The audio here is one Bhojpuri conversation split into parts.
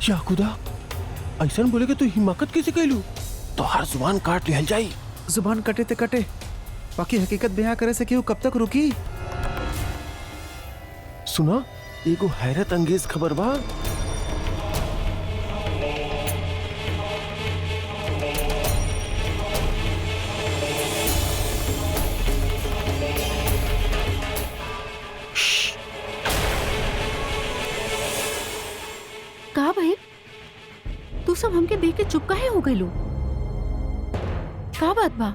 या खुदा, ऐसा बोले के तू हिमाकत कैसे कैलू? तो हर जुबान काट लिहल जाई। जुबान कटे ते कटे, बाकी हकीकत बयां करे से क्यों कब तक रुकी? सुना, एगो हैरत अंगेज खबर बा। का भाई, तू सब हमके देख के चुप काहे हो गइलो? का बात बा?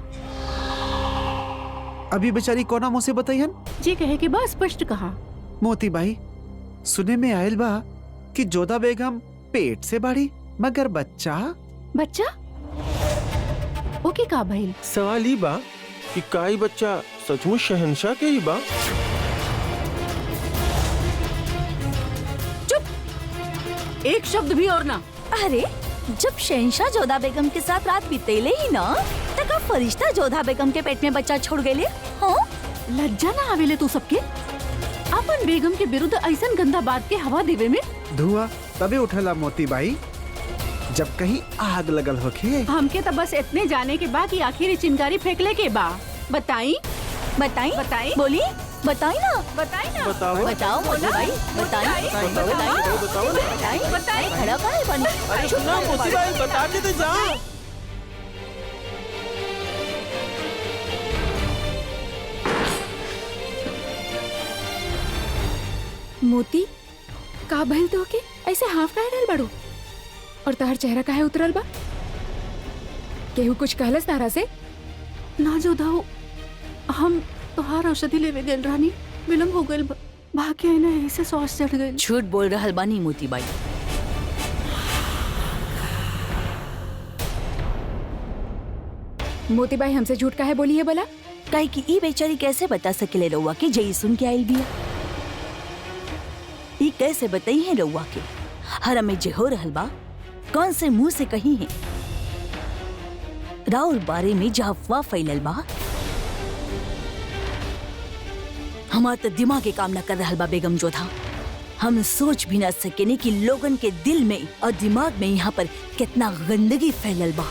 अभी बेचारी कोना मुझसे बताइयन? जे कहे के बा स्पष्ट कहा। मोती बाई, सुने में आयल बा कि जोधा बेगम पेट से बाड़ी मगर बच्चा। बच्चा? ओके का भइल? सवाल ही बा कि काई बच्चा सचमुच शहंशाह के ही बा? चुप, एक शब्द भी और ना। अरे जब शहंशाह जोधा बेगम के साथ रात बितेले ही ना, तब का फरिश्ता जोधा बेगम के पेट में बच्चा छोड़ गए? हाँ, लज्जा ना आवेले तू सबके? अपन बेगम के विरुद्ध ऐसा गंदा बात के हवा देवे में? धुआं तभी उठला मोती बाई जब कहीं आग लगल होखे। हमके तो बस इतने जाने के बाद कि आखिर चिंगारी फेंकले के बा। बताई बताई बताई बोली, बताई ना, बताई ना। बताओ। बताओ मोती बाई, बताई बताओ। बताई बताई। खड़ा काहे बनी? अरे सुना मोती बाई, बता के तो जा। मोती, का भइल तो के ऐसे हाफ काहे रहल बड़ो? और तहर चेहरा काहे उतरल बा? केहू कुछ कहलस तारा से? ना जोधाओ, हम तोहार औषधि लेवे गेल रानी, विलम्ब हो गइल बा। भाग्य है ना, ऐसे सॉस चढ़ गइल। झूठ बोल रहल बानी मोती बाई। मोती बाई हमसे झूठ काहे बोली है भला? काहे कि ई बेचारी कैसे बता सकेले रउआ के जई सुन के आइल बिया? ई कैसे बताई है रउआ के? हर में जे हो रहल बा कौन से मुंह से कही है? राउर बारे में जहाँ अफवाह फैलल बा, हमार तो दिमाग के काम न कर रहल बा बेगम जोधा। हम सोच भी न सकेनी कि लोगन के दिल में और दिमाग में यहाँ पर कितना गंदगी फैलल बा।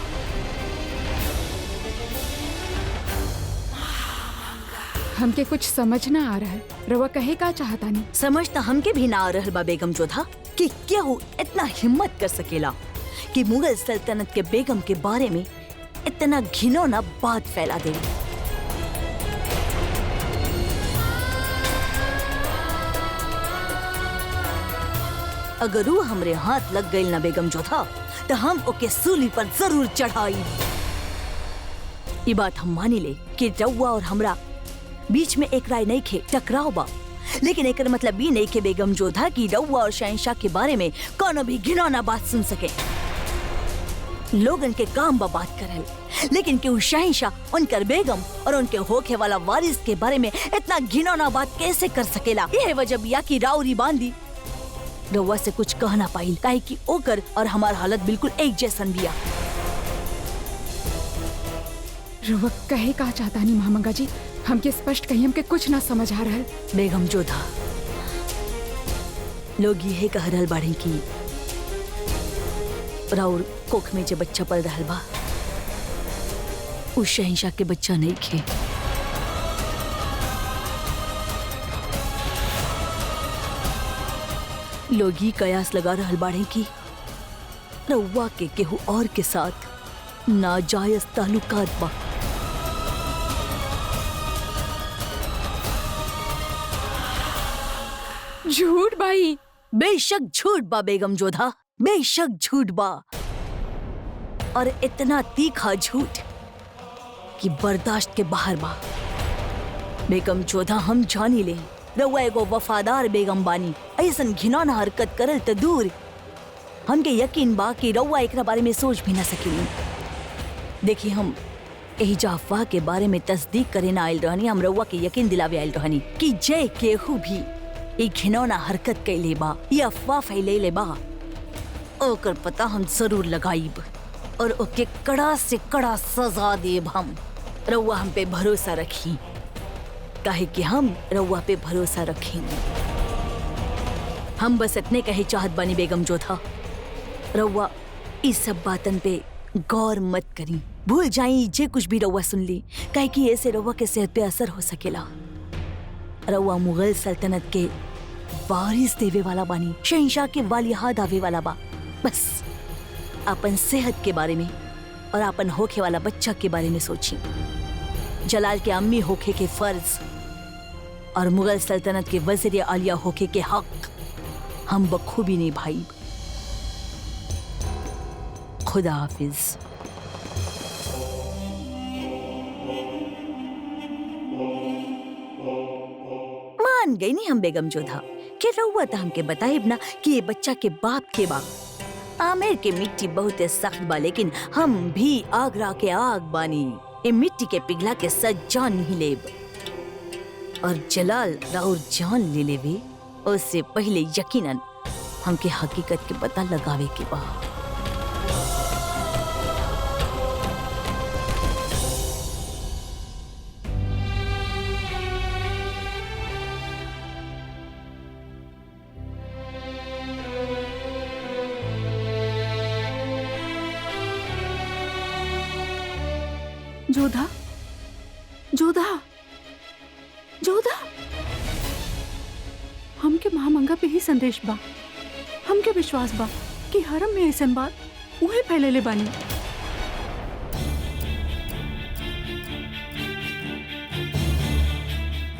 हमके कुछ समझ ना आ रहा है, रवा कहे का चाहता नहीं? समझ तो हमके भी ना आ रहल बा बेगम जोधा कि केहू इतना हिम्मत कर सकेला कि मुगल सल्तनत के बेगम के बारे में इतना घिनौना बात फैला दे। अगर वो हमरे हाथ लग गई ना बेगम जोधा, तो हम ओके सूली पर जरूर चढ़ाई। ये बात हम मानी ले कि रउआ और हमरा बीच में एक राय नहीं खे, टकराव बा, लेकिन एक मतलब भी नहीं के बेगम जोधा की रउआ और शहंशाह के बारे में कोनो भी घिनौना बात सुन सके। लोगन के काम बा बात करल, लेकिन कि शहंशाह उनकर बेगम और उनके होखे वाला वारिस के बारे में इतना घिनौना बात कैसे कर सकेला? यह वजह बिया की राउरी बांधी रउआ से कुछ कह ना पाइल, काहे कि ओकर और हमार हालत बिल्कुल एक जैसन बिया। रवा कहे का चाहता नहीं महामंगा जी? हमके स्पष्ट कही, हमके कुछ ना समझ आ रहा है। बेगम जोधा, लोग ये कह रहल बाड़े की राउर कोख में जो बच्चा पल रहल बा उस शहंशाह के बच्चा नहीं खे। लोग ही कयास लगा रहल बाड़े की रउआ के केहू और के साथ नाजायज ताल्लुकात बा। झूठ भाई। बेशक झूठ बा बेगम जोधा, बेशक झूठ बा, और इतना तीखा झूठ कि बर्दाश्त के बाहर बा। बेगम जोधा, हम जानी ले रउआ एगो वफादार बेगम बानी, ऐसन घिनौना हरकत करल त दूर, हमके यकीन बा कि रउआ एकरा बारे में सोच भी ना सकेली। देखिए, हम यही अफवाह के बारे में तस्दीक करे ना आयल रहनी, हम रउआ के यकीन दिलावे आयल रहनी कि जय केहू भी एक घिनौना हरकत कैले बा, ये अफवाह फैलेले बा, ओकर पता हम जरूर लगाइब और ओके कड़ा से कड़ा सजा देब। हम रउआ हम पे भरोसा रखी, काहे कि हम रउआ पे भरोसा रखेंगे। हम बस इतने कहे चाहत बानी बेगम जोधा रउआ इस सब बातन पे गौर मत करी। भूल जाई जे कुछ भी रउआ सुन ली, काहे कि ऐसे रउआ के सेहत पे असर हो सकेला। रउआ मुगल सल्तनत के वारिस देवे वाला बानी, शहंशाह के वालिहाद आवे वाला बा। बस अपन सेहत के बारे में और अपन होखे वाला बच्चा के बारे में सोची। जलाल के अम्मी होखे के फर्ज और मुगल सल्तनत के वज़ीर आलिया होखे के हक हम बखूबी निभाई। खुदा हाफिज। मान गई नहीं हम बेगम जोधा कि रउआ तो हमके बताइब ना कि ये बच्चा के बाप के बा। आमेर के मिट्टी बहुत सख्त बा, लेकिन हम भी आगरा के आग बानी। ये मिट्टी के पिघला के सच जान नहीं लेब, और जलाल राउर जान ले लेवे उससे पहले यकीनन हमके हकीकत के पता लगावे के बा। जोधा, जोधा, जोधा, हमके महामंगा पे ही संदेश बा। हमके विश्वास बा कि हरम में ऐसन बात उहे पहले ले बानी।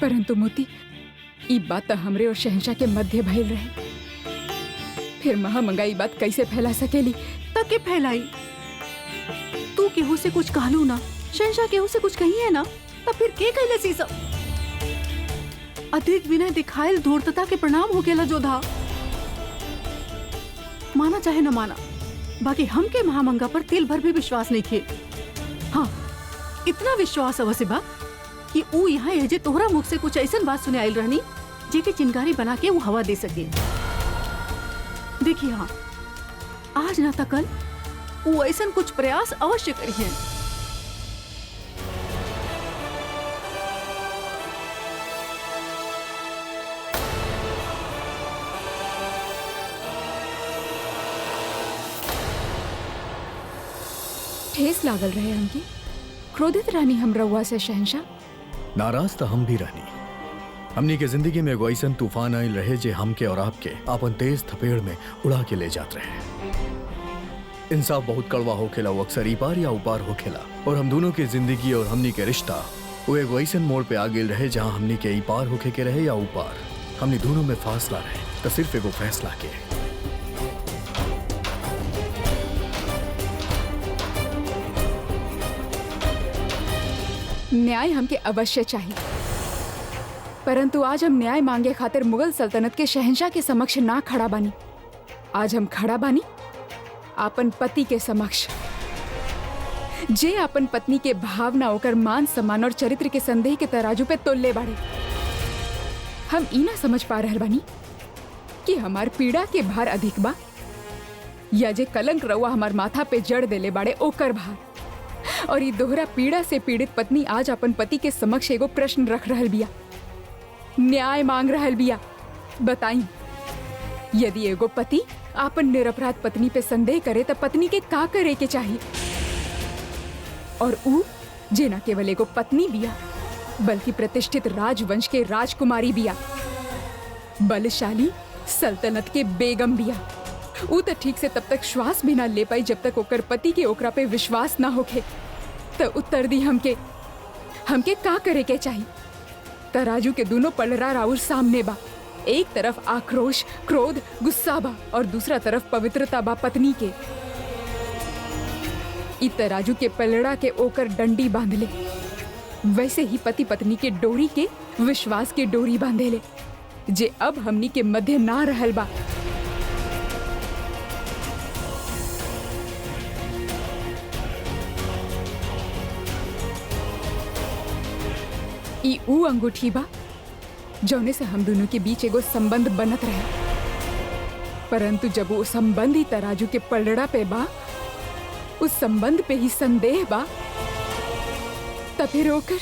परंतु मोती, ई बात तो हमरे और शहंशाह के मध्य भइल रहे। फिर महामंगा ई बात कैसे फैला सकेली? तके फैलाई। तू केहू से कुछ कहलू ना, शहंशाह केहू से कुछ कही है ना, तब फिर के कहले सी सब? अधिक विनय दिखायल धूर्तता के प्रणाम हो गेला जोधा। माना चाहे न माना, बाकी हमके महामंगा पर तिल भर भी विश्वास नहीं थे। हाँ, इतना विश्वास अवश्य बा कि ऊ यहाँ एजे तोहरा मुख से कुछ ऐसन बात सुने आयल रहनी जेके चिंगारी बना के वो हवा दे सके। देखिए हाँ, आज ना त कल वो ऐसन कुछ प्रयास अवश्य करी है। ठेस लागल रहे हमके। क्रोधित रानी हम रउआ से शहंशाह। नाराज तो हम भी रहनी। हमनी के जिंदगी में एगो ऐसन तूफान आयल रहे जे हमके और आपके अपन तेज थपेड़ में उड़ा के ले जात रहे। इंसाफ बहुत कड़वा होखेला, वो अक्सर ई पार या उपार होखेला, और हम दोनों के जिंदगी और हमनी के रिश्ता वो एगो ऐसन मोड़ पे आ गेल रहे जहाँ हमनी के ई पार होखे के रहे या ऊपार। हमनी दोनों में फासला रहे, तो सिर्फ एगो फैसला के। न्याय हमके अवश्य चाहिए, परंतु आज हम न्याय मांगे खातिर मुगल सल्तनत के शहंशाह के समक्ष ना खड़ा बानी। आज हम खड़ा बानी आपन पति के समक्ष, जे अपन पत्नी के भावना होकर मान सम्मान और चरित्र के संदेह के तराजू पे तोलले बाड़े। हम ई ना समझ पा रहल बानी कि हमार पीड़ा के भार अधिक बा या जे कलंक रउआ हमार माथा पे जड़ देले बाड़े ओकर भार। और ये दोहरा पीड़ा से पीड़ित पत्नी आज अपन पति के समक्ष एगो प्रश्न रख रहल बिया, न्याय मांग रहल बिया। बताई, यदि एगो पति अपन निरपराध पत्नी पे संदेह करे तो पत्नी के का करे के चाहिए? और ऊ जे न केवल एगो पत्नी बिया बल्कि प्रतिष्ठित राजवंश के राजकुमारी बिया, बलशाली सल्तनत के बेगम बिया। ऊ तो ठीक से तब तक श्वास भी ना ले पाई जब तक ओकर पति के ओकरा पे विश्वास ना होखे। तो उत्तर दी हमके का करे के चाहिए? तराजू के दोनों पलड़ा राउर सामने बा। एक तरफ आक्रोश, क्रोध, गुस्सा बा और दूसरा तरफ पवित्रता बा पत्नी के। इ तराजू के पलड़ा के ओकर डंडी बांध ले, वैसे ही पति पत्नी के डोरी के विश्वास के डोरी बांधे ले, जे अब हमनी के मध्य ना रहल बा। ई ऊ अंगूठी बा जौने से हम दोनों के बीच एगो संबंध बनत रहे, परंतु जब वो संबंध ही तराजू के पलड़ा पे बा, उस संबंध पे ही संदेह बा, तब फिर होकर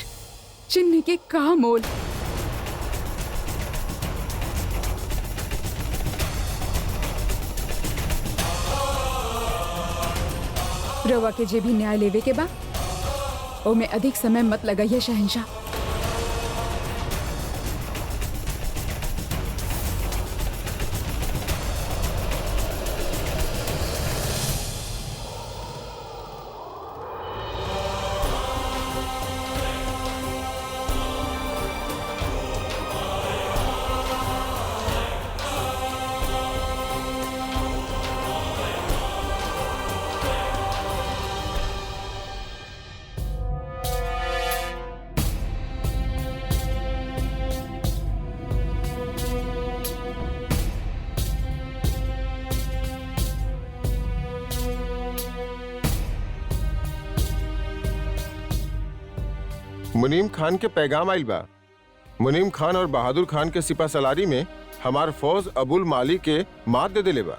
चिन्ह के का मोल? रवा के जे भी न्याय लेवे के बा ओमे अधिक समय मत लगाइए शहंशाह। मुनीम खान के पैगाम आइल बा। मुनीम खान और बहादुर खान के सिपा सलारी में हमार फौज अबुल माली के मात दे देले बा।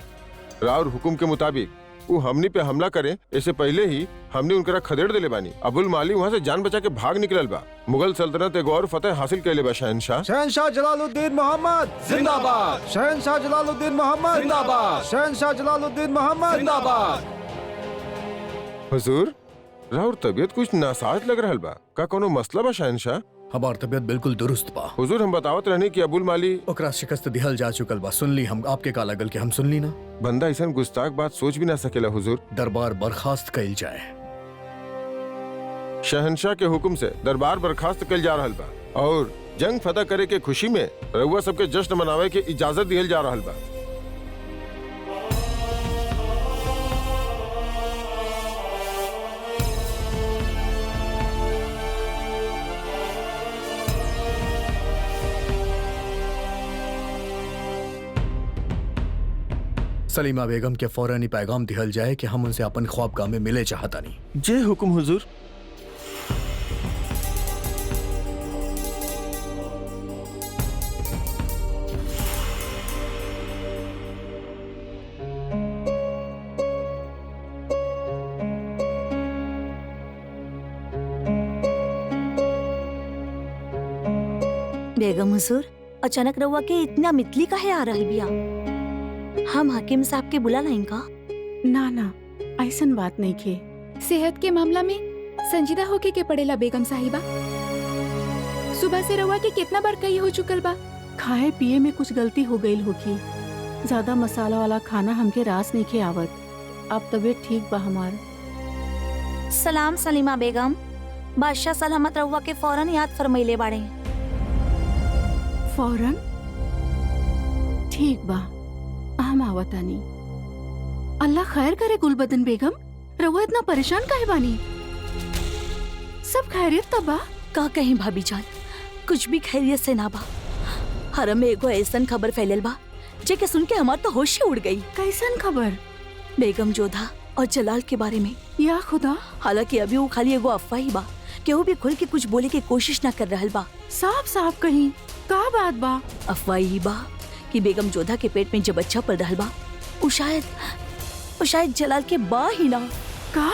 राउर हुकुम के मुताबिक वो हमनी पे हमला करे इससे पहले ही हमने उनकरा खदेड़ देले बानी। अबुल माली वहाँ से जान बचा के भाग निकलल बा। मुगल सल्तनत एगो और फतेह हासिल कैले बा। शहनशाह शहनशाह जलालुद्दीन मोहम्मद जिंदाबाद। शहनशाह जलालुद्दीन मोहम्मद जिंदाबाद। शहनशाह जलालुद्दीन मोहम्मद जिंदाबाद। हुजूर, राउर तबीयत कुछ नासाज लग रहल बा। का कोनो मसला बा शहनशाह? हमार तबियत बिल्कुल दुरुस्त बा। हुजूर, हम बतावत रहनी कि अबुल माली ओकरा शिकस्त दिहल जा चुकल बा। सुन ली हम आपके का लगल के हम सुन ली ना। बंदा ऐसा गुस्ताख बात सोच भी ना सकेला। हुजूर, दरबार बर्खास्त कइल जाए। शहनशाह के हुक्म से दरबार बर्खास्त कल जा रहल बा और जंग फतह करे के खुशी में रउआ सबके जश्न मनावे के इजाजत दिहल जा रहल बा। सलीमा बेगम के फौरन ही पैगाम दिहल जाए कि हम उनसे अपन ख्वाबगाह में मिले चाहता नहीं। जे हुक्म हुजूर। बेगम हुजूर, अचानक रउआ के इतना मितली काहे आ रहल बिया? हम हकीम साहब के बुला लाइन का? ना ना, ऐसन बात नहीं खे। सेहत के मामला में संजीदा होके के पड़ेला बेगम साहिबा। सुबह से रवा के कितना बार कही हो चुकल बा। खाए पिए में कुछ गलती हो गई होगी। ज्यादा मसाला वाला खाना हमके रास नहीं खे आवत। अब तबीयत ठीक बा हमार। सलाम सलीमा बेगम। बादशाह सलामत रउआ के फौरन याद फरमैले बाड़े। फौरन? ठीक बा, हम आवतानी। अल्लाह खैर करे गुलबदन बेगम। रउआ इतना परेशान काहे बानी? सब खैरियत त बा? का कहीं भाभी जान, कुछ भी खैरियत से ना बा। हरम में एगो ऐसन खबर फैलल बा जेके सुन के हमार तो होश ही उड़ गई। कैसन खबर? बेगम जोधा और जलाल के बारे में। या खुदा, हालांकि अभी वो खाली एगो अफवाह ही बा। केहू भी खुल के कुछ बोले की कोशिश ना कर रहल बा। साफ साफ कहीं का बात बा? अफवाह ही बा कि बेगम जोधा के पेट में जब बच्चा पल रहल बा वो शायद जलाल के बा ही ना। का?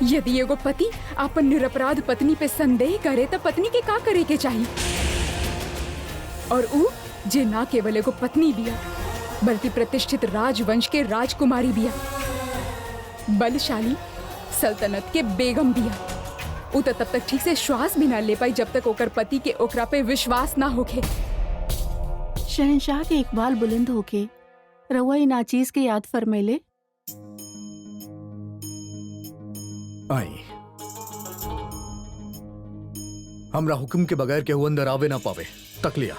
यदि एगो पति अपन निरपराध पत्नी पे संदेह करे तो पत्नी के का करे के चाहिए? और ऊ जे ना केवल एगो पत्नी बिया बल्कि प्रतिष्ठित राजवंश के राजकुमारी बिया, बलशाली सल्तनत के बेगम बिया। ऊ तो तब तक ठीक से श्वास भी ना ले पाई जब तक ओकर पति के ओकरा पे विश्वास ना होखे। शहनशाह के इकबाल बुलंद होके रउआ इ नाचीज के याद फरमैले। आई हमरा हुक्म के बगैर केहू अंदर आवे ना पावे। तक लिया,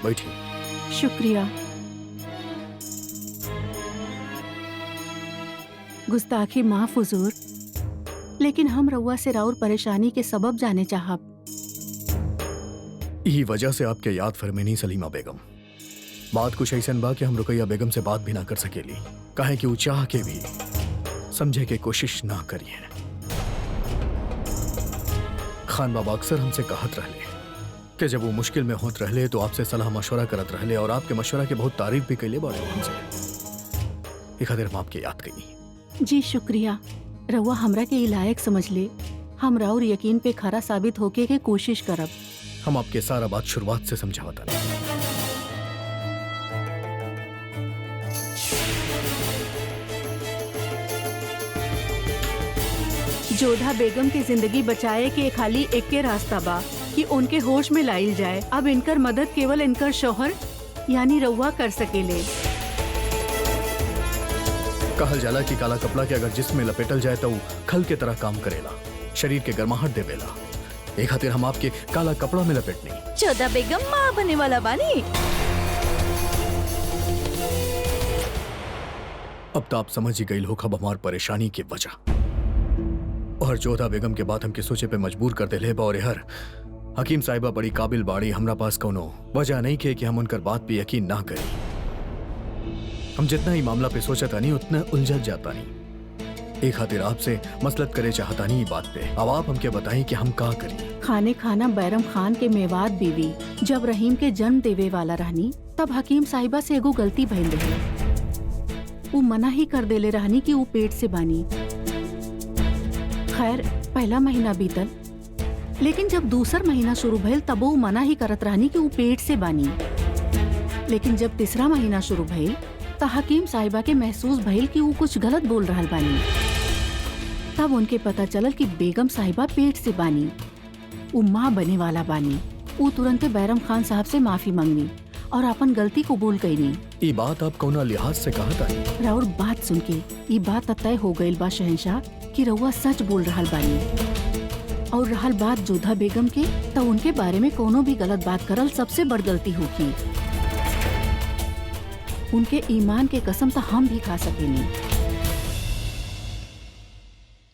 बैठी। शुक्रिया। गुस्ताखी माफ हुजूर, लेकिन हम रउआ से राउर परेशानी के सबब जाने चाहब। यही वजह से आपके याद फरमेनी सलीमा बेगम। बात कुछ ऐसा बा कि हम रुकैया बेगम से बात भी ना कर सकेली, काहे कि वो चाह के भी समझे के कोशिश ना करिए। खान बाबा अक्सर हमसे कहत रहले कि जब वो मुश्किल में होत रहले तो आपसे सलाह मशवरा करत रहले और आपके मशवरा के बहुत तारीफ भी कैले बाड़े हमसे। एक खातिर हम आपके याद कई। जी शुक्रिया। रउआ हमरा के लायक समझ ले। हम राउर यकीन पे खरा साबित होके के कोशिश करब। हम आपके सारा बात शुरुआत से समझावता नहीं। जोधा बेगम की जिंदगी बचाए के खाली एक के रास्ता बा कि उनके होश में लाइल जाए। अब इनकर मदद केवल इनकर शौहर यानी रउआ कर सकेले। कहल जाला कि काला कपड़ा के अगर जिस्म में लपेटल जाए तो खल के तरह काम करेला, शरीर के गर्माहट देवेला। एक खातिर हम आपके काला कपड़ा में लपेटनी। जोधा बेगम माँ बने वाला बानी। अब तो आप समझ ही गई हो खब हमार परेशानी की वजह। और जोधा बेगम के बात हमके सोचे पे मजबूर कर दे ले और हर हकीम साहिबा बड़ी काबिल बाड़ी, हमरा पास कोनो वजह नहीं के कि हम उनकर बात पे यकीन ना करी। हम जितना ही मामला पे सोचता नहीं उतना उलझल जाता नहीं। एक खातिर आपसे मसलत करे चाहता नहीं बात पे। अब आप हमके बताएं कि हम का करी। खाने खाना बैरम खान के मेवात बीवी जब रहीम के जन्म देवे वाला रहनी तब हकीम साहिबा से एगो गलती भइल रही। वो मना ही कर देले रहनी कि वो पेट से बानी। खैर पहला महीना बीतल, लेकिन जब दूसर महीना शुरू भइल तब वो मना ही करत रहनी कि वो पेट से बानी। लेकिन जब तीसरा महीना शुरू भइल तो हकीम साहिबा के महसूस भइल कि वो कुछ गलत बोल रहल बानी। तब उनके पता चलल कि बेगम साहिबा पेट से बानी, वो माँ बने वाला बानी। वो तुरंत बैरम खान साहब से माफी मांगनी और अपन गलती कबूल कईनी। ये बात आप कौना लिहाज से कहा था? राउर बात सुन के ये बात तय हो गई बा शहंशाह कि रउआ सच बोल रहल बानी। और रहल बात जोधा बेगम के, तो उनके बारे में कोनो भी गलत बात करल सबसे बड़ गलती होगी। उनके ईमान के कसम तो हम भी खा सकेनी।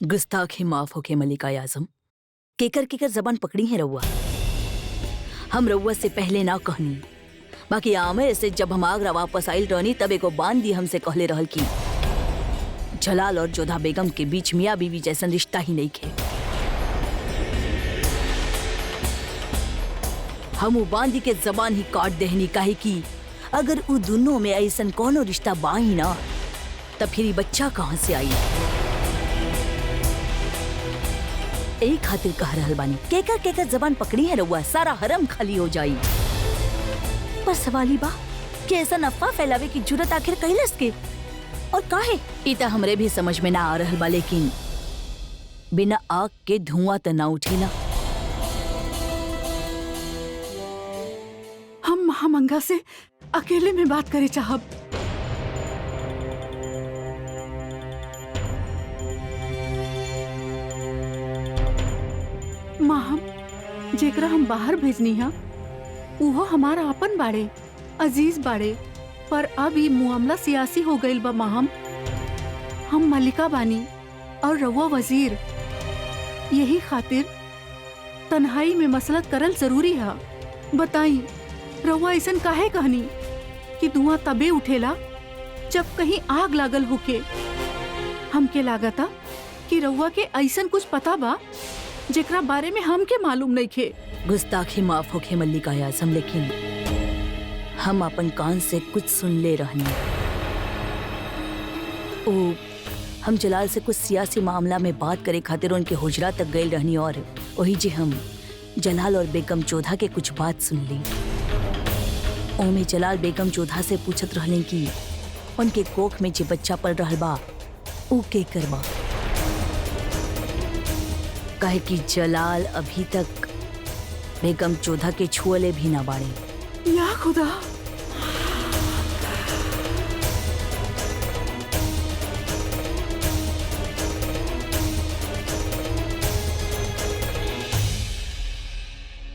गुस्ताखी माफ होके मलिका आजम। केकर केकर जबान पकड़ी है रउआ। हम रउआ से पहले ना कहनी, बाकी आमिर से जब हम आगरा वापस आइल रहनी तब एको बांध दी हमसे कहले रहल की जलाल और जोधा बेगम के बीच मियाँ बीवी जैसन रिश्ता ही नहीं खे। हम वो बांधी के जबान ही काट देहनी, काहे की अगर उ दोनों में ऐसन कोनो रिश्ता बा ही ना तब फिर ये बच्चा कहाँ से आई। एक खातिर कह रहल बानी केकर केकर जबान पकड़ी है रउआ, सारा हरम खाली हो जाई। पर सवाल ही बा कि ऐसा अफवाह फैलावे की जुरत आखिर कैलस के और काहे? इता हमरे भी समझ में ना आ रहल बा, लेकिन बिना आग के धुआं त ना उठेला। हम महामंगा से अकेले में बात करे चाहब। माहम जेकरा हम बाहर भेजनी हा उहो हमारा आपन बाड़े, अजीज बाड़े, पर अब ये मामला सियासी हो गईल बा माहम। हम मलिका बानी और रउआ वजीर, यही खातिर तन्हाई में मसलत करल जरूरी है। बताई रउआ ऐसन काहे कहनी कि धुआं तबे उठेला जब कहीं आग लागल होके? हमके लागता कि रउआ के ऐसन कुछ पता बा जेकरा बारे में हमके मालूम नहीं खे। गुस्ताखी माफ होके मल्लिका आजम, लेकिन हम अपन कान से कुछ सुन ले रहनी। ओ हम जलाल से कुछ सियासी मामला में बात करे खातिर उनके हुजरा तक गए रहनी और वही जे हम जलाल और बेगम जोधा के कुछ बात सुन ली। ओमे जलाल बेगम जोधा से पूछत रहले कि उनके कोख में जे बच्चा पल रहल बा ऊ के करवा, काहे कि जलाल अभी तक बेगम जोधा के छुअले भी ना बाड़े। या खुदा,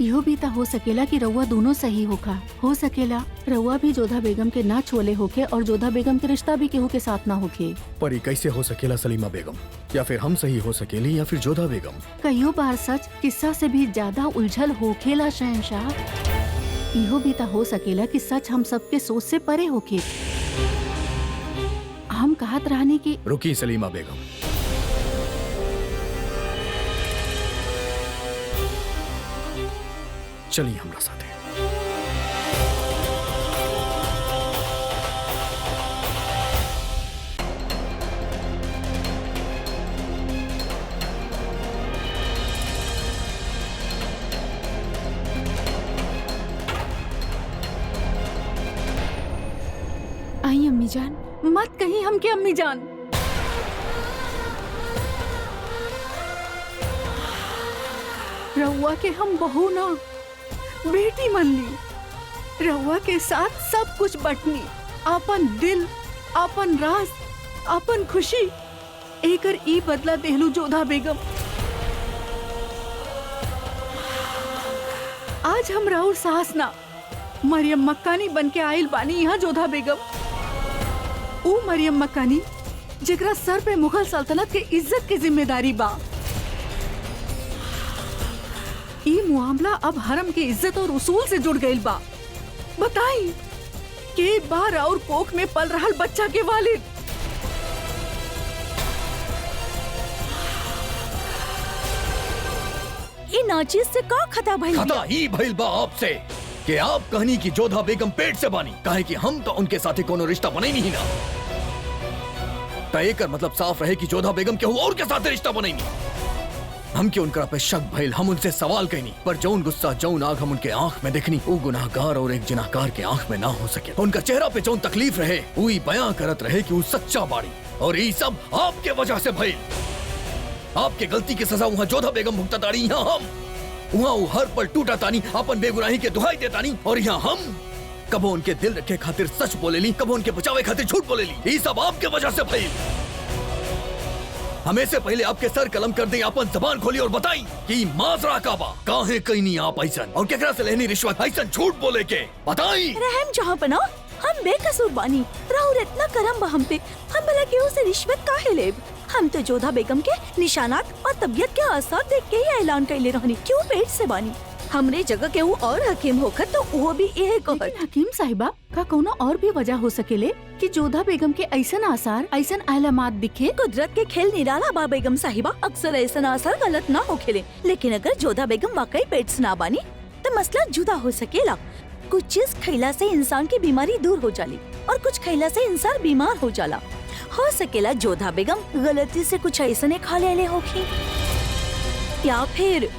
इहो भी ता हो सकेला कि रउआ दोनों सही होखा। हो सकेला रउआ भी जोधा बेगम के ना छोले होके और जोधा बेगम के रिश्ता भी केहू के साथ ना होके। पर ये कैसे हो सकेला सलीमा बेगम? या फिर हम सही हो सकेली या फिर जोधा बेगम? कईयो बार सच किस्सा से भी ज्यादा उलझल होखेला शहंशाह। इहो भी ता हो सकेला कि सच हम सबके सोच से परे होके। हम कहत रहने की रुकी सलीमा बेगम, चलिए हमरा साथे। आई अम्मी जान, मत कहीं हमके अम्मी जान। रउआ के हम बहू ना बेटी मन ली। रउआ के साथ सब कुछ बटनी, अपन दिल, अपन राज, अपन खुशी, एकर ई बदला देहलू जोधा बेगम। आज हम राउर सास ना मरियम मक्कानी बन के आयल बानी यहाँ जोधा बेगम। ऊ मरियम मक्कानी जेकरा सर पे मुगल सल्तनत के इज्जत की जिम्मेदारी बा। ई मुआमला अब हरम के इज्जत और उसूल से जुड़ गइल बा। बताई के बार और कोख में पल रहल बच्चा के वालिद। ई नाचीज से का खता भइल खता ही भइल बा आपसे कि आप कहनी की जोधा बेगम पेट से बानी, काहे कि हम तो उनके साथे कोनो रिश्ता बने नहीं ना। एकर मतलब साफ रहे कि जोधा बेगम के और के साथे रिश्ता बने नहीं। हम के उनका पे शक भइल, हम उनसे सवाल कईनी, पर जौन गुस्सा जौन आग हम उनके आंख में देखनी वो गुनाहगार और एक जिनाहगार के आंख में ना हो सके। उनका चेहरा पे जौन तकलीफ रहे वही बयां करत रहे कि वो सच्चा बाड़ी, और ये सब आपके वजह से भइल। आपके गलती की सजा वहाँ जोधा बेगम भुगता ताड़ी, यहाँ हम वहाँ वो हर पल टूटा तानी, अपन बेगुनाही के दुहाई देतानी, और यहाँ हम कबो उनके दिल रखे खातिर सच बोलेली, कबो उनके बचावे खातिर झूठ बोलेली। ये सब आपके वजह से भइल। हमें से पहले आपके सर कलम कर दे, अपन जबान खोली और बताई कि माजरा काबा काहे कहीं नहीं आप ऐसन, और केकरा से लेनी रिश्वत ऐसन झूठ बोले के बताई। रहम जहाँ पना हम बेकसूर बानी, राहुल इतना करम बा हम पे, हम भला केहू से रिश्वत काहे लेब। हम तो जोधा बेगम के निशानात और तबियत के आसार देख के ही ऐलान कैले रहनी क्यों पेट से बानी। हमरे जगह के वो और हकीम होकर तो वो भी यही कहत। लेकिन हकीम साहिबा का कोनो और भी वजह हो सकेले कि जोधा बेगम के ऐसन आसार, ऐसन अलामात दिखे। कुदरत के खेल निराला बा बेगम साहिबा, अक्सर ऐसा आसार गलत ना हो खेले, लेकिन अगर जोधा बेगम वाकई पेट से ना बानी तो मसला जुदा हो सकेला। कुछ चीज खैला से इंसान की बीमारी दूर हो जाली और कुछ खैला से इंसान बीमार हो जाला। हो सकेला जोधा बेगम गलती से कुछ ऐसा खा ले होगी, या फिर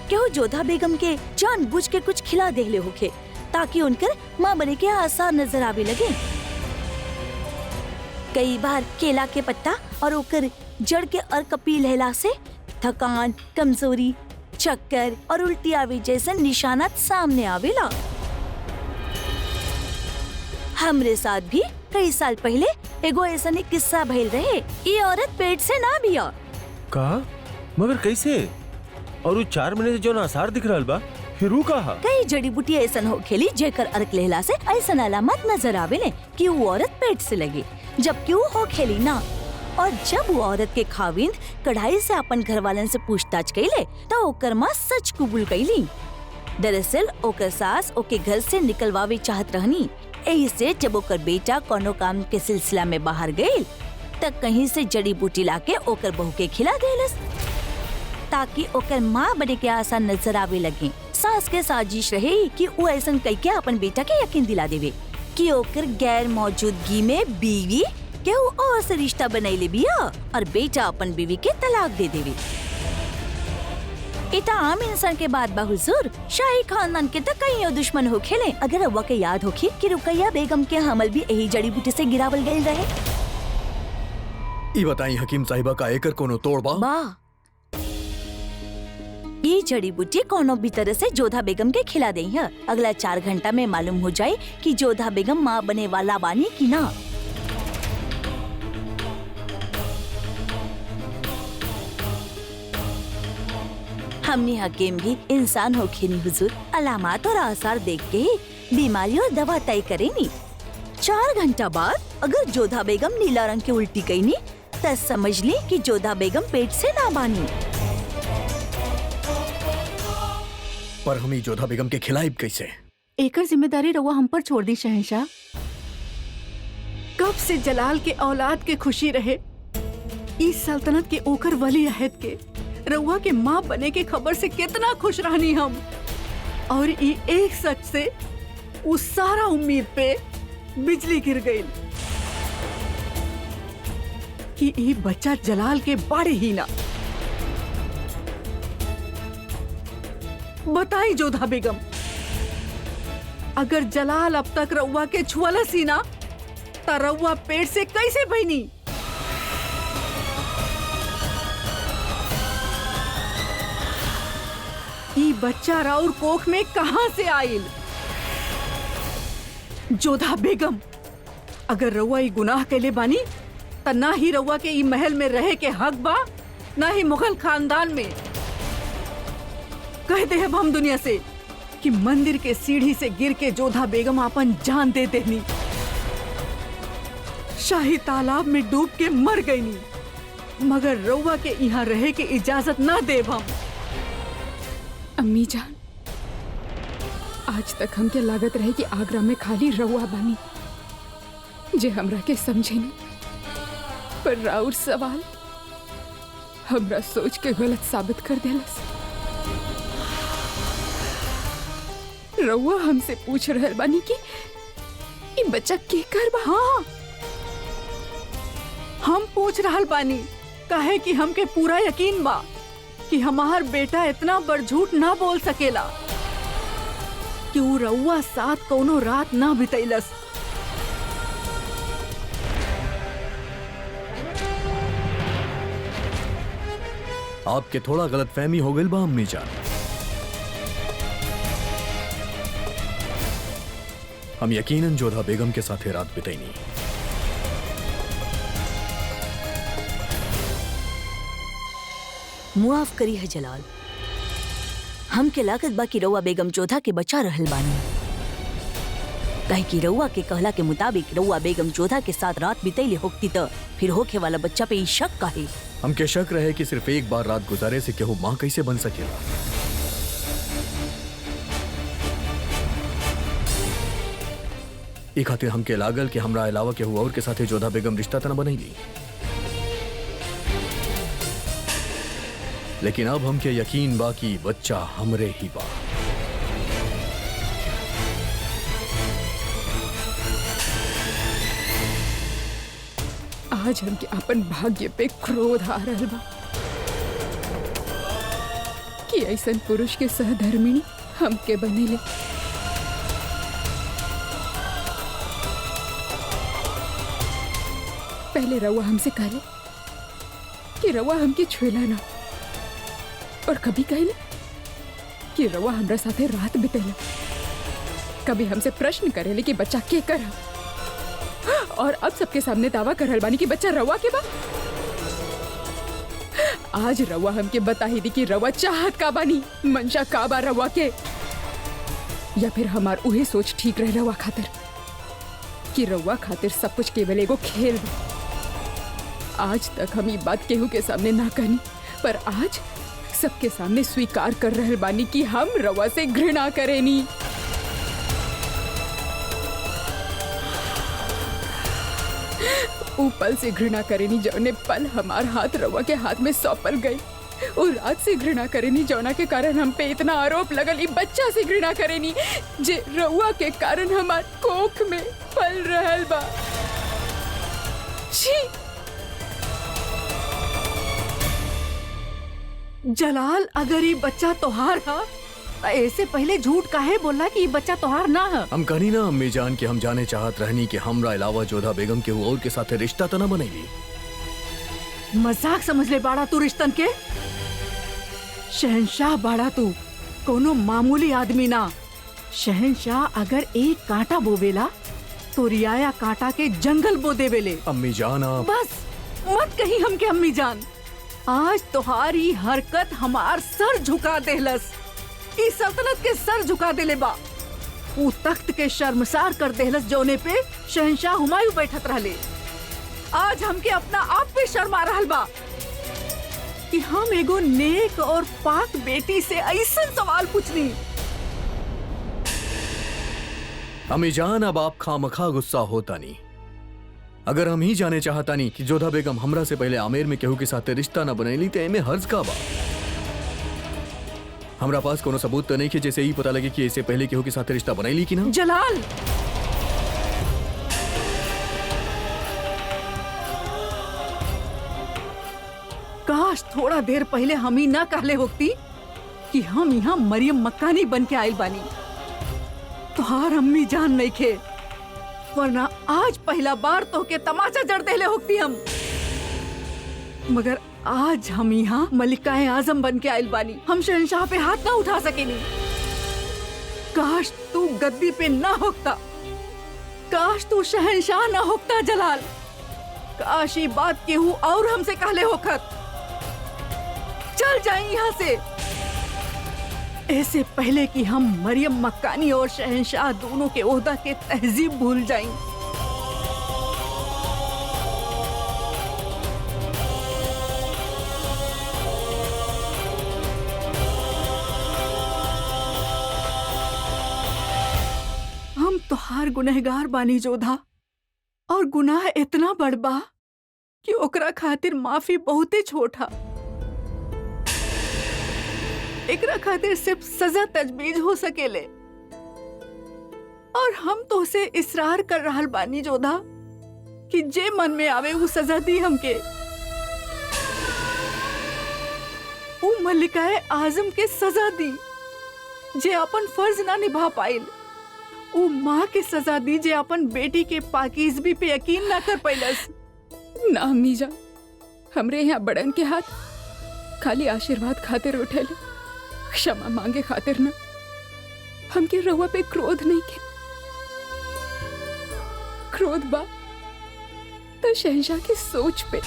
क्यों जोधा बेगम के जानबूझ के कुछ खिला देले होके ताकि उनकर माँ बने के आसार नजर आवे लगे। कई बार केला के पत्ता और ओकर जड़ के अर्क पी लेला से थकान, कमजोरी, चक्कर और उल्टी आवे जैसे निशानात सामने आवेला। हमरे साथ भी कई साल पहले एगो ऐसा किस्सा भइल रहे। ये औरत पेट से ना बिया। का मगर कैसे? और 4 महीने से जो आसार दिख रहा बा फिर ऊ कहा? कई जड़ी बूटी ऐसा हो खेली जेकर अर्क लेहला से ऐसा अलामत नजर आवेले कि वो औरत पेट से लगी, जबकि वो हो खेली ना। और जब वो औरत के खाविंद कढ़ाई से अपन घर वालन से पूछताछ कैले तो ओकर माँ सच कबूल कैली। दरअसल ओकर सास ओके घर से निकलवावे चाहत रहनी, यही से जब ओकर बेटा कोनो काम के सिलसिला में बाहर गई तब कहीं से जड़ी बूटी लाके ओकर बहू के खिला देलस ताकि ओकर माँ बने के आसान नजर आवे लगे। सास के साजिश रहे कि वो ऐसा कह के अपन बेटा के यकीन दिला देवे कि ओकर गैर मौजूदगी में बीवी के और से रिश्ता बनैले बिया और बेटा अपन बीवी के तलाक दे देवे। इता आम इंसान के बात बा हुजूर, शाही खानदान के तक कई दुश्मन हो खेले। अगर अव्वा के याद होखी कि रुकैया बेगम के हमल भी यही जड़ी बूटी से गिरावल गए रहे। ई बताई हकीम साहिबा का एकर कोनो तोड़ बा? ये जड़ी बूटी कोनो भी तरह से जोधा बेगम के खिला दे है। अगला 4 घंटा में मालूम हो जाए कि जोधा बेगम माँ बने वाला बानी की ना। हमने हकीम भी इंसान हो खेनी हुजूर, अलामत और आसार देख के ही बीमारी और दवा तय करेनी। 4 घंटा बाद अगर जोधा बेगम नीला रंग की उल्टी कईनी तब समझ ली कि जोधा बेगम पेट से ना बानी। पर हम जोधा बेगम के खिलाइब कैसे? एकर जिम्मेदारी रउआ हम पर छोड़ दी शहंशाह। कब से जलाल के औलाद के खुशी रहे, इस सल्तनत के ओकर वली अहद के रउआ के माँ बने के खबर से कितना खुश रहनी हम। और ये एक सच से उस सारा उम्मीद पे बिजली गिर गई कि ये बच्चा जलाल के बाड़े ही ना। बताई जोधा बेगम, अगर जलाल अब तक रउआ के छुअला सीना त रउआ पेट से कैसे बनी? बच्चा राउर कोख में कहां से आइल? जोधा बेगम, अगर रउआ ई गुनाह कैले बानी त ना ही रउआ के ई महल में रहे के हक बा, ना ही मुगल खानदान में। कह दे हम दुनिया से कि मंदिर के सीढ़ी से गिर के जोधा बेगम अपन जान दे देनी, शाही तालाब में डूब के मर गईनी, मगर रउआ के यहाँ रहे के इजाजत ना देब हम। अम्मी जान, आज तक हमके लागत रहे कि आगरा में खाली रउआ बानी जे हमरा के समझे नहीं, पर राउर सवाल हमरा सोच के गलत साबित कर देलस। रउआ हमसे पूछ रहल बानी कि ई बच्चा के कर बा? हाँ, हम पूछ रहल बानी काहे कि हमके पूरा यकीन बा कि हमार बेटा इतना बड़ झूठ ना बोल सकेला कि वो रउआ साथ कोनो रात ना बितैलस। आपके थोड़ा गलत फहमी हो गई बा अम्मी जान। हम यकीनन जोधा बेगम के साथ रात बिताईनी। मुआफ करी है जलाल, हमके लागत बा कि रउआ बेगम जोधा के बचा रहल बानी, काहे कि रउआ के कहला के मुताबिक रउआ बेगम जोधा के साथ रात बितैले होती त फिर होखे वाला बच्चा पे ई शक काहे? हमके शक रहे कि सिर्फ एक बार रात गुजारे से केहू माँ कैसे बन सकेला। ई खातिर हमके लागल कि हमरा अलावा केहू और के साथे जोधा बेगम रिश्ता त न बनैली, लेकिन अब हमके यकीन बा कि बच्चा हमरे ही बा। आज हमके अपन भाग्य पे क्रोध आ रहल बा कि ऐसन पुरुष के सहधर्मिणी हमके बनेले। पहले रउआ हमसे कहले कि रउआ हमके छुएला ना, और कभी कहले कि रउआ हमरा साथे रात बितेला। कभी हमसे प्रश्न करेले कि बच्चा के कर, और अब सबके सामने दावा करल बानी कि बच्चा रवा के बा। आज रवा हमके बता ही दी कि रवा चाहत का बानी, मंशा का बा रवा के, या फिर हमार उहे सोच ठीक रहे रवा खातिर कि रवा खातिर सब कुछ केवल एगो खेल बा। आज तक हम ये बात केहू के सामने ना कहनी, पर आज सबके सामने स्वीकार कर रहल बानी कि हम रवा से घृणा करेनी। ऊ पल से घृणा करेनी जौने पल हमार हाथ रवा के हाथ में सौंपल गई, और रात से घृणा करेनी जौना के कारण हम पे इतना आरोप लगल। ई बच्चा से घृणा करेनी जे रवा के कारण हमार कोख में पल रहल बा। छी! जलाल, अगर ये बच्चा तोहार हा ऐसे पहले झूठ काहे बोला कि ये बच्चा तोहार ना है? हम कहनी ना अम्मी जान कि हम जाने चाहत रहनी कि हमरा अलावा जोधा बेगम के और के साथ रिश्ता तो न बनैली। मजाक समझ ले बाड़ा तू रिश्तन के? शहंशाह बाड़ा तू, कोनो मामूली आदमी ना। शहंशाह अगर एक कांटा बोवेला तो रियाया कांटा के जंगल बो देवेले। अम्मी जान आप बस मत कहीं हमके अम्मी जान। आज तुम्हारी हरकत हमार सर झुका देहलस, इस सल्तनत के सर झुका देले बा। वो तख्त के शर्मसार कर देहलस जौने पे शहंशाह हुमायूं बैठत रहले। आज हमके अपना आप पे शर्म आ रहल बा कि हम एगो नेक और पाक बेटी से ऐसन सवाल पूछनी। अम्मी जान अब आप खामखा गुस्सा होता नहीं। अगर हम ही जाने चाहता नहीं कि जोधा बेगम हमरा से पहले आमेर में केहू के साथ रिश्ता न बनैली तो एमे हर्ज का बा। हमरा पास कोनो सबूत तो नहीं कि जैसे ही पता लगे कि इससे पहले केहू के साथ रिश्ता बनैली कि ना। जलाल, काश थोड़ा देर पहले हम ही ना कहले होती कि हम यहाँ मरियम मक्कानी बन के आयल बानी। तोहार अम्मी जान नहीं खे, वरना आज पहला बार तो के तमाचा जड़ देले होती हम। मगर आज हम यहाँ मलिकाए आजम बन के आयल बानी, हम शहंशाह पे हाथ ना उठा सकेनी। काश तू गद्दी पे ना होता, काश तू शहंशाह ना होता जलाल, काश ये बात केहू और हमसे कहले होखत। चल जाए यहाँ से, ऐसे पहले कि हम मरियम मक्कानी और शहंशाह दोनों के ओहदा के तहजीब भूल जाएं। हम तोहार गुनहगार बानी जोधा, और गुनाह इतना बड़ बा कि ओकरा खातिर माफी बहुते छोटा। एकरा खातिर सिर्फ सजा तजवीज हो सकेले, और हम तो से इसरार कर रहल बानी जोधा कि जे मन में आवे वो सजा दी हमके। वो मलिकाए आजम के सजा दी जे अपन फर्ज ना निभा पाइल, वो माँ के सजा दी जे अपन बेटी के पाकीज़गी पे यकीन ना कर पैलस। ना अम्मी जान, हमरे यहाँ बड़न के हाथ खाली आशीर्वाद खातिर उठेले, क्षमा मांगे खातिर ना। हमके रउआ पे क्रोध नहीं के, क्रोध बा तो शहंशाह की सोच पे।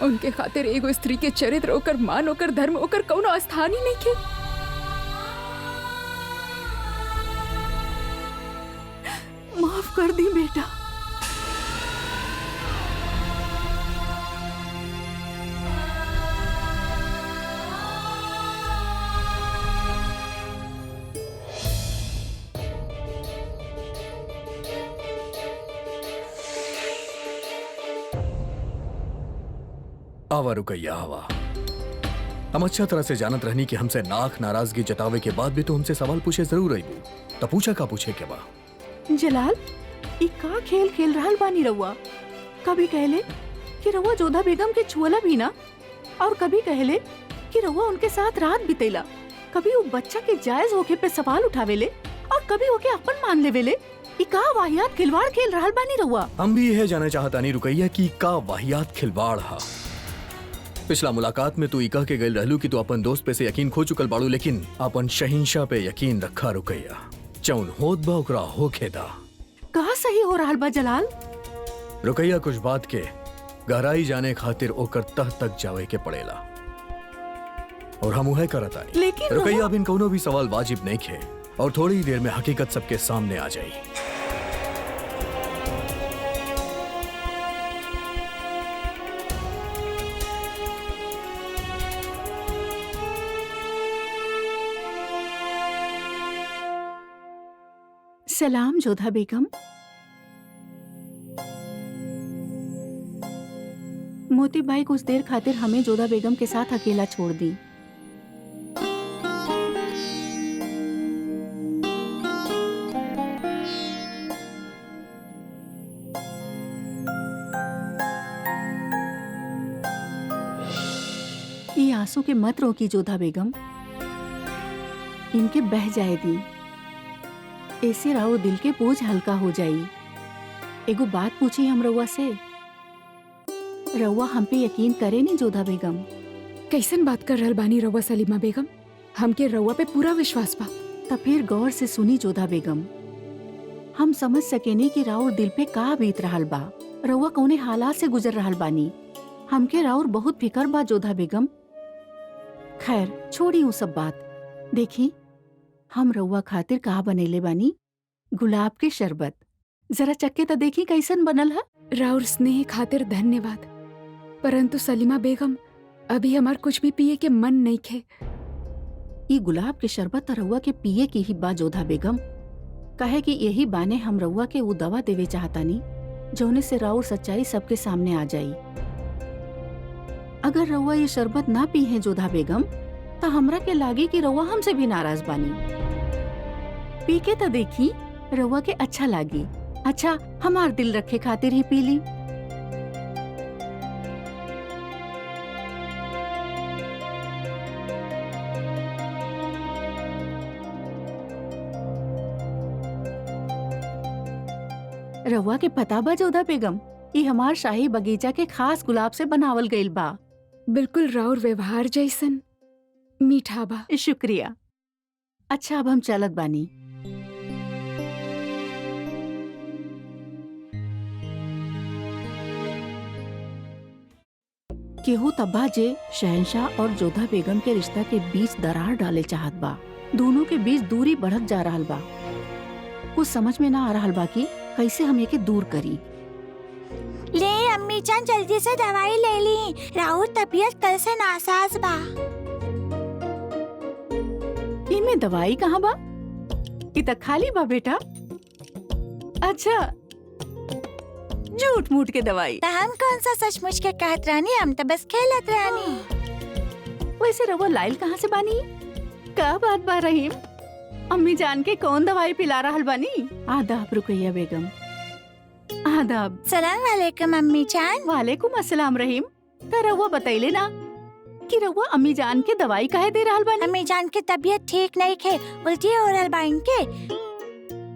उनके खातिर एगो स्त्री के चरित्र ओकर मान ओकर धर्म ओकर कौनो स्थान ही नहीं के। माफ कर दी बेटा। आवा रुकैया आवा। हम अच्छा तरह से जानत रहनी कि हमसे नाक नाराजगी जतावे के बाद भी तो हमसे सवाल पूछे जरूर आई। तो पूछा का पूछे के बा? जलाल, ई का खेल खेल रहल बानी रउआ? कभी कहले कि रउआ जोधा बेगम के छुअला भी ना, और कभी कहले कि रउआ उनके साथ रात बितेला। कभी वो बच्चा के जायज होके पे सवाल उठावेले, और कभी होके अपन मान लेवेले। ई का वाहियात खिलवाड़ खेल रहल बानी रउआ? हम भी यह जानना चाहता नहीं रुकैया कि का वाहियात खिलवाड़ हा। पिछला मुलाकात में तू इका के गइल रहलू कि तू अपन दोस्त पे से यकीन खो चुकल बाड़ू, लेकिन अपन शहिंशाह पे यकीन रखा रुकैया। चौन होत बा ओकरा होखेदा। कहा सही हो रहल बा जलाल? रुकैया कुछ बात के गहराई जाने खातिर ओकर तह तक जावे के पड़ेला, और हम उहे करतानी। लेकिन रुकैया बिन कोनो भी सवाल वाजिब नहीं खे, और थोड़ी देर में हकीकत सबके सामने आ जाई। सलाम जोधा बेगम। मोती बाई कुछ देर खातिर हमें जोधा बेगम के साथ अकेला छोड़ दी। ये आंसू के मत रोकी जोधा बेगम, इनके बह जाए दी, ऐसे राव दिल के बोझ हल्का हो जाई। एगो बात पूछी हम रउआ से, रउआ हम पे यकीन करे नहीं जोधा बेगम? कैसन बात कर रहल बानी रउआ सलीमा बेगम? हमके रउआ पे पूरा विश्वास बा। तब फिर गौर से सुनी जोधा बेगम, हम समझ सकेनी कि राउर दिल पे का बीत रहल बा, रउआ कौने हालात से गुजर रहल बानी। हमके राउर बहुत फिकर बा जोधा बेगम। खैर छोड़ी वो सब बात। देखी हम रउआ खातिर का बनेले बानी, गुलाब के शरबत। जरा चक्के तो देखी कैसन बनल है। राउर स्नेह खातिर धन्यवाद, परंतु सलीमा बेगम अभी हमार कुछ भी पिए के मन नहीं खे। ये गुलाब के शरबत तो रउआ के पिए की ही बा जोधा बेगम। कहे कि यही बाने हम रउआ के वो दवा देवे चाहतानी जौने से राउर सच्चाई सबके सामने आ जाई। अगर रउआ ये शरबत ना पी है जोधा बेगम, तो हमरा के लागी कि रउआ हमसे भी नाराज बानी। पी के तो देखी, रउआ के अच्छा लागी। अच्छा हमार दिल रखे खातिर ही पी ली। रउआ के पता बा जोधा बेगम, ये हमार शाही बगीचा के खास गुलाब से बनावल गइल बा। बिल्कुल राउर व्यवहार जैसन मीठा बा। शुक्रिया। अच्छा अब हम चलत बानी। केहू तब्बा जे शहंशाह और जोधा बेगम के रिश्ता के बीच दरार डाले चाहत बा। दोनों के बीच दूरी बढ़त जा रहल बा। कुछ समझ में ना आ रहल बा कि कैसे हम एके दूर करी। ले अम्मी जान जल्दी से दवाई ले ली, राहुल तबीयत कल से नासाज बा। इमे दवाई कहाँ बा? इ त खाली बा बेटा। अच्छा झूठ मूठ के दवाई। तो हम कौन सा सचमुच के कहत रहनी, हम तो बस खेलत रहनी। वैसे रवा लाइल कहाँ से बानी? का बात बा रहीम? अम्मी जान के कौन दवाई पिला रहल बानी? आदाब रुकैया बेगम। आदाब। सलाम वालेकुम अम्मी जान। वालेकुम अस्सलाम रहीम। त रवा बतैले ना कि रवा अम्मी जान के दवाई काहे दे रहल बानी? अम्मी जान की तबीयत ठीक नहीं खे, उल्टी हो रहल बा इनके,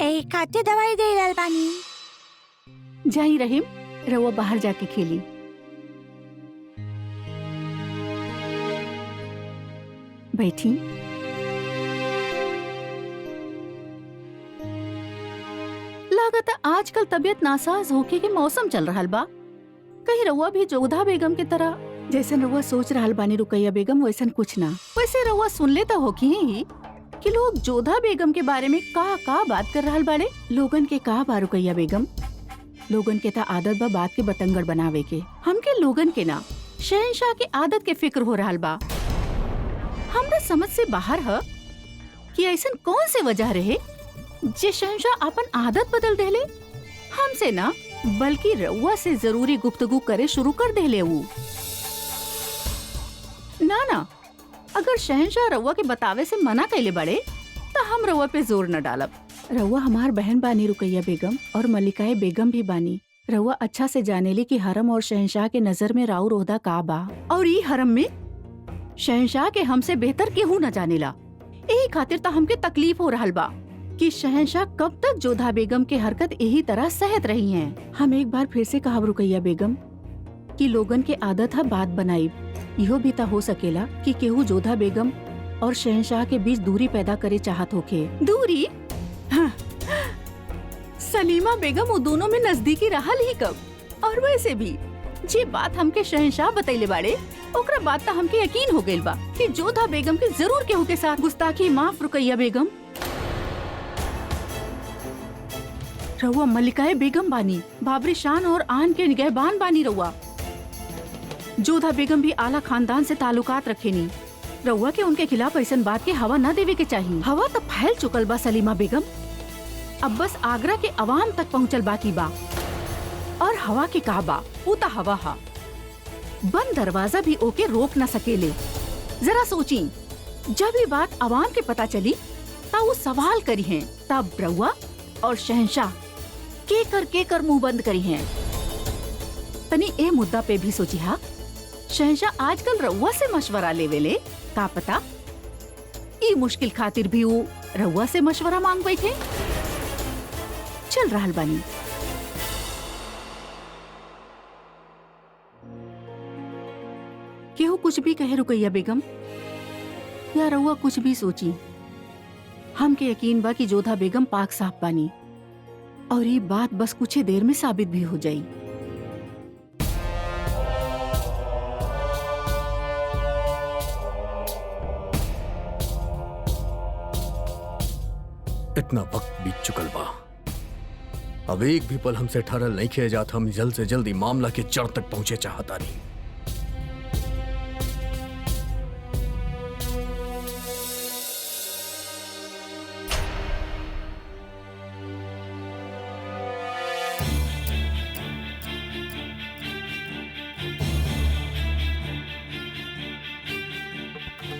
एही खातिर दवाई दे रहल बानी। जाई रहीम, रवा बाहर जाके खेली। बैठी। लागत आजकल तबीयत नासाज होके के मौसम चल रहल बा। कहीं रवा भी जोधा बेगम के तरह जैसन रवा सोच रहल बानी रुकैया बेगम वैसन कुछ ना। वैसे रवा सुन ले तो होकी ही कि लोग जोधा बेगम के बारे में का बात कर रहल बाड़े। लोगन के का बा रुकैया बेगम? लोगन के ता आदत बा बात के बतंगड़ बनावे के। हमके लोगन के ना शहंशाह के आदत के फिक्र हो रहल बा। हमरा समझ से बाहर है कि ऐसन कौन से वजह रहे जे शहंशाह अपन आदत बदल देले। हमसे ना बल्कि रउआ से जरूरी गुफ्तगू करे शुरू कर देले वो। ना अगर शहंशाह रउआ के बतावे से मना कैले बड़े तो हम रउआ पे जोर न डालब। रउआ हमार बहन बानी रुकैया बेगम और मलिकाए बेगम भी बानी। रउआ अच्छा से जानेली कि हरम और शहंशाह के नजर में राउर ओहदा का बा और ई हरम में शहंशाह के हमसे बेहतर केहू न जानेला। यही खातिर तो हमके तकलीफ हो रहल बा कि शहंशाह कब तक जोधा बेगम के हरकत यही तरह सहत रही हैं। हम एक बार फिर से कहब रुकैया बेगम कि लोगन के आदत है बात बनाई। इहो भी तो हो सकेला कि केहू जोधा बेगम और शहंशाह के बीच दूरी पैदा करे चाहत होके। दूरी? हाँ। सलीमा बेगम वो दोनों में नजदीकी रहल ही कब? और वैसे भी जे बात हमके शहंशाह बतैले बाड़े ओकरा बात तो हमके यकीन हो गइल बा कि जोधा बेगम के जरूर केहू के साथ गुस्ताखी। माफ रुकैया बेगम। रउआ मलिकाए बेगम बानी, बाबरी शान और आन के निगहबान बानी। रउआ जोधा बेगम भी आला खानदान से ताल्लुकात रखेनी। रउआ के उनके खिलाफ ऐसन बात के हवा न देवे के चाहिए। हवा तो फैल चुकल बा सलीमा बेगम। अब बस आगरा के अवाम तक पहुँचल बाकी बा। और हवा के का बा वो तो हवा हा। बंद दरवाजा भी ओके रोक न सकेले। जरा सोची, जब ये बात अवाम के पता चली ता वो सवाल करी हैं, तब रउआ और शहंशाह के कर मुंह बंद करी हैं। तनी ए मुद्दा पे भी सोची हा। शहंशाह आजकल रउआ से मशवरा लेवेले, का पता ई मुश्किल खातिर भी वो रउआ से मशवरा मांग बैठे। चल रहल बानी। केहू कुछ भी कहे रुकैया बेगम या रउआ कुछ भी सोची, हमके यकीन बा कि जोधा बेगम पाक साफ बानी और ये बात बस कुछ ही देर में साबित भी हो जाई। इतना वक्त बीत चुकल बा। अब एक भी पल हमसे ठहरल नहीं किया जात। हम जल्द से जल्द मामला के जड़ तक पहुंचे चाहता नहीं।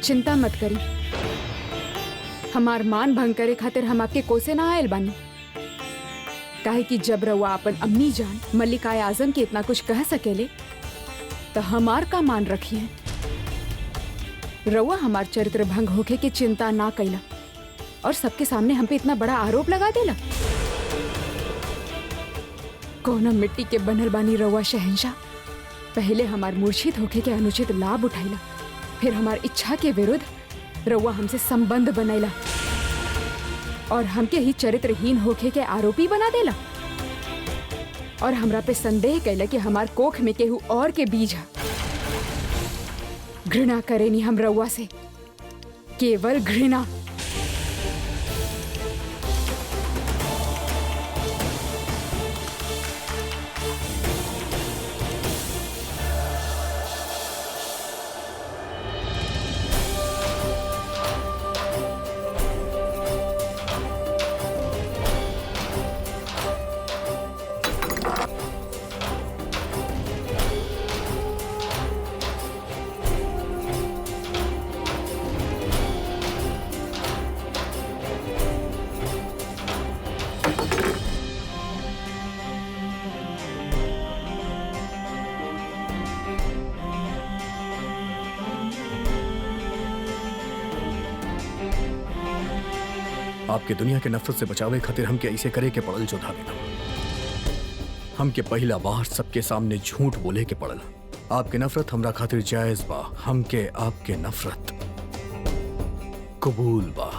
चिंता मत करी, हमार मान भंग करे खातिर हम आपके कोसे ना आयल बानी। काहे कि जब रउआ अपन अम्मी जान मल्लिकाए आजम के इतना कुछ कह सकेले तो हमार का मान रखिए। रउआ हमार चरित्र भंग होके के चिंता ना कैला और सबके सामने हम पे इतना बड़ा आरोप लगा देला। कौना मिट्टी के बनल बानी रउआ शहंशाह पहले हमार मूर्छित होके के अनुचित लाभ उठाइला, फिर हमार इच्छा के विरुद्ध रउआ हमसे संबंध बनैला और हमके ही चरित्रहीन होके के आरोपी बना देला और हमरा पे संदेह कैला कि हमार कोख में केहू और के बीज है। घृणा करेनी हम रउआ से, केवल घृणा। आपके दुनिया के नफरत से बचावे खातिर हमके ऐसे करे के पड़ल जोधा बेगम। हमके पहला बार सबके सामने झूठ बोले के पड़ल। आपके नफरत हमरा खातिर जायज बा, हमके आपके नफरत कबूल बा।